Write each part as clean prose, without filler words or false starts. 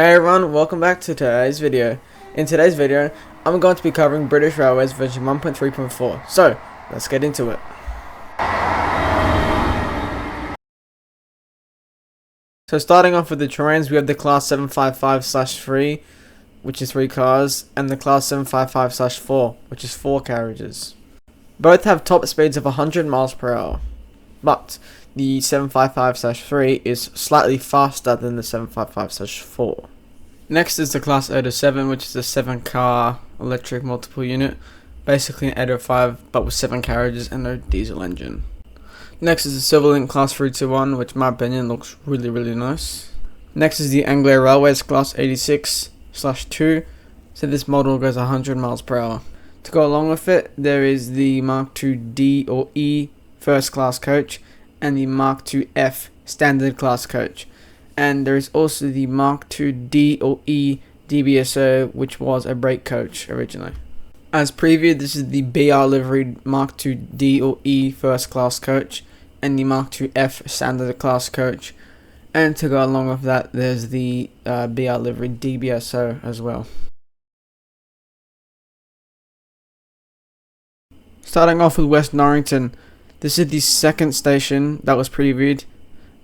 Hey everyone, welcome back to today's video. In today's video, I'm going to be covering British Railways version 1.3.4. So, let's get into it. So starting off with the trains, we have the class 755/3, which is 3 cars, and the class 755/4, which is 4 carriages. Both have top speeds of 100 miles per hour, but the 755/3 is slightly faster than the 755/4. Next is the class 807, which is a 7-car electric multiple unit, basically an 805 but with 7 carriages and no diesel engine. Next is the Silverlink class 321, which in my opinion looks really nice. Next is the Anglia Railways class 86/2, so this model goes 100 miles per hour. To go along with it, there is the Mark II D or E first class coach and the Mark II F standard class coach. And there is also the Mark II D or E DBSO, which was a brake coach originally. As previewed, this is the BR liveried Mark II D or E first class coach and the Mark II F standard class coach. And to go along with that, there's the BR liveried DBSO as well. Starting off with West Norrington, this is the second station that was previewed,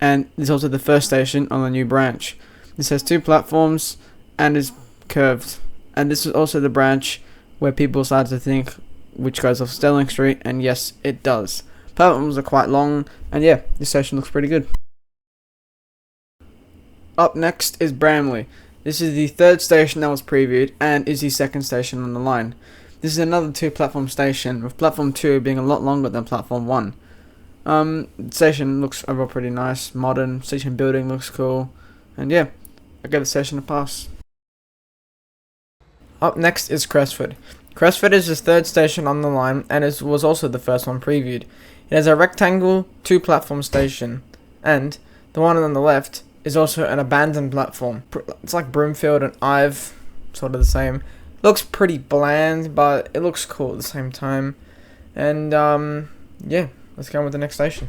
and this is also the first station on the new branch. This has 2 platforms and is curved, and this is also the branch where people started to think which goes off Sterling Street, and yes, it does. Platforms are quite long, and yeah, this station looks pretty good. Up next is Bramley. This is the 3rd station that was previewed and is the 2nd station on the line. This is another 2-platform station, with platform 2 being a lot longer than platform 1. The station looks overall pretty nice, modern, station building looks cool, and yeah, I give the station a pass. Up next is Cresford. Cresford is the 3rd station on the line and it was also the first one previewed. It has a rectangle 2-platform station, and the one on the left is also an abandoned platform. It's like Broomfield and Ive, sort of the same. Looks pretty bland, but it looks cool at the same time. And yeah, let's go on with the next station.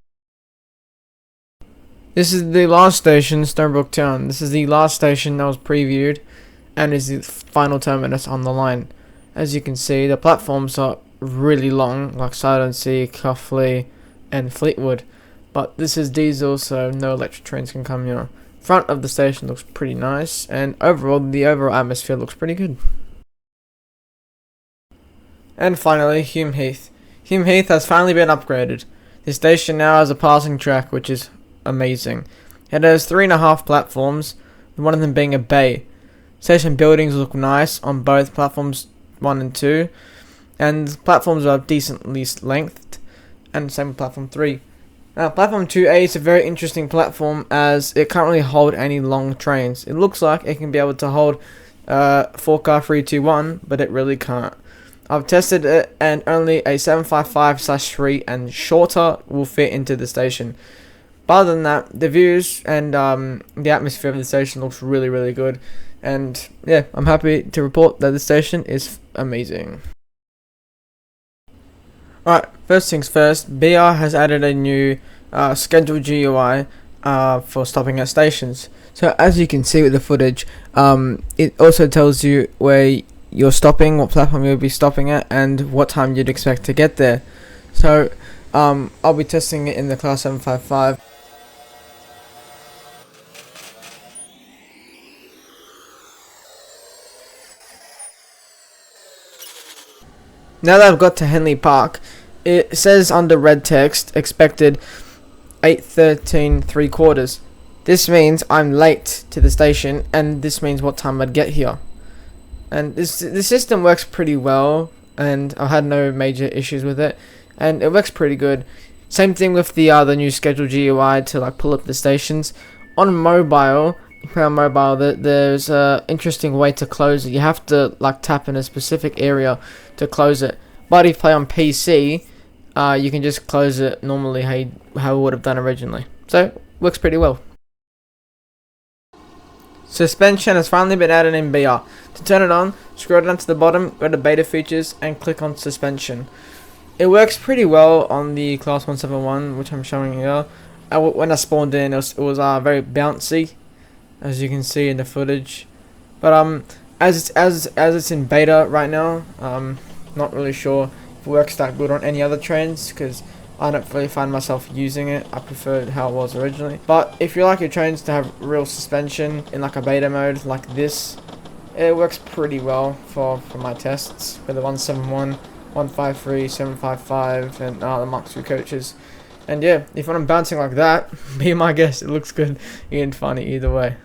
This is the last station, Stonebrook Town. This is the last station that was previewed and is the final terminus on the line. As you can see, the platforms are really long, like Sidonsea, Cuffley and Fleetwood. But this is diesel, so no electric trains can come here. Front of the station looks pretty nice, and overall, the overall atmosphere looks pretty good. And finally, Hume Heath. Hume Heath has finally been upgraded. The station now has a passing track, which is amazing. It has 3.5 platforms, one of them being a bay. Station buildings look nice on both platforms 1 and 2, and platforms are decently lengthed, and same with platform 3. Now, platform 2A is a very interesting platform as it can't really hold any long trains. It looks like it can be able to hold 4-car 321, but it really can't. I've tested it, and only a 755/3 and shorter will fit into the station. But other than that, the views and the atmosphere of the station looks really good. And yeah, I'm happy to report that the station is amazing. Alright, first things first, BR has added a new scheduled GUI for stopping at stations. So as you can see with the footage, it also tells you where you're stopping, what platform you'll be stopping at, and what time you'd expect to get there. So I'll be testing it in the class 755. Now that I've got to Henley Park, it says under red text, expected 8:13 3/4. This means I'm late to the station, and this means what time I'd get here. And the system works pretty well, and I've had no major issues with it, and it works pretty good. Same thing with the new scheduled GUI to like pull up the stations. On mobile, there's a interesting way to close it. You have to like tap in a specific area to close it. But if you play on PC, you can just close it normally how it would have done originally. So works pretty well. Suspension has finally been added in BR. To turn it on, scroll down to the bottom, go to beta features and click on suspension. It works pretty well on the class 171, which I'm showing here. When I spawned in, it was very bouncy, as you can see in the footage. But as it's in beta right now, not really sure if it works that good on any other trains, because I don't really find myself using it. I prefer how it was originally. But if you like your trains to have real suspension in like a beta mode like this, it works pretty well for my tests with the 171, 153, 755, and the Mark II coaches. And yeah, if I'm bouncing like that, be my guest. It looks good and funny either way.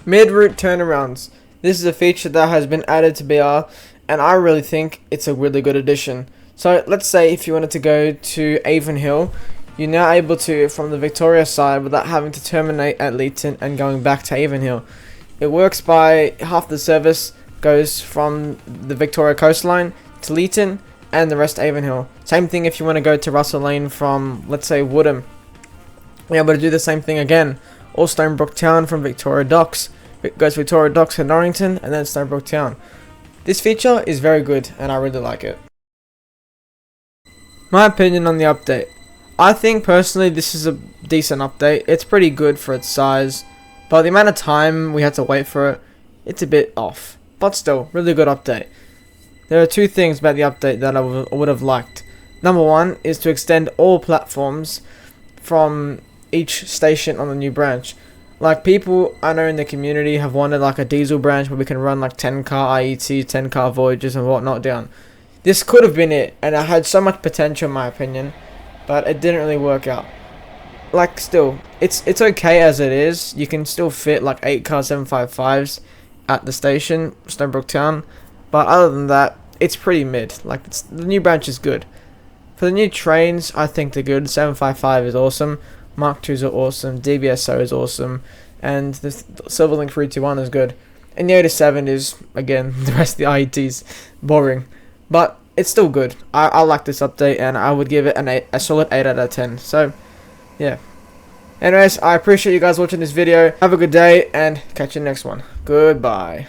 Midroute Turnarounds. This is a feature that has been added to BR, and I really think it's a really good addition. So let's say if you wanted to go to Avonhill, you're now able to from the Victoria side without having to terminate at Leeton and going back to Avonhill. It works by half the service goes from the Victoria coastline to Leeton and the rest Avonhill. Same thing if you want to go to Russell Lane from, let's say, Woodham. You're able to do the same thing again. Or Stonebrook Town from Victoria Docks. It goes Victoria Docks to Norrington and then Stonebrook Town. This feature is very good and I really like it. My opinion on the update. I think personally this is a decent update. It's pretty good for its size, but the amount of time we had to wait for it, it's a bit off. But still, really good update. There are two things about the update that I would have liked. Number one is to extend all platforms from each station on the new branch. Like, people I know in the community have wanted like a diesel branch where we can run like 10 car IETs, 10 car voyages and whatnot down. This could have been it, and it had so much potential in my opinion, but it didn't really work out. Like, still, it's okay as it is. You can still fit like 8 car 755s at the station, Stonebrook Town, but other than that, it's pretty mid. Like, the new branch is good. For the new trains, I think they're good. 755 is awesome. Mark IIs are awesome. DBSO is awesome. And the Silverlink 321 is good. And the 87 is, again, the rest of the IETs, boring. But it's still good. I like this update, and I would give it a solid 8 out of 10. So, yeah. Anyways, I appreciate you guys watching this video. Have a good day, and catch you next one. Goodbye.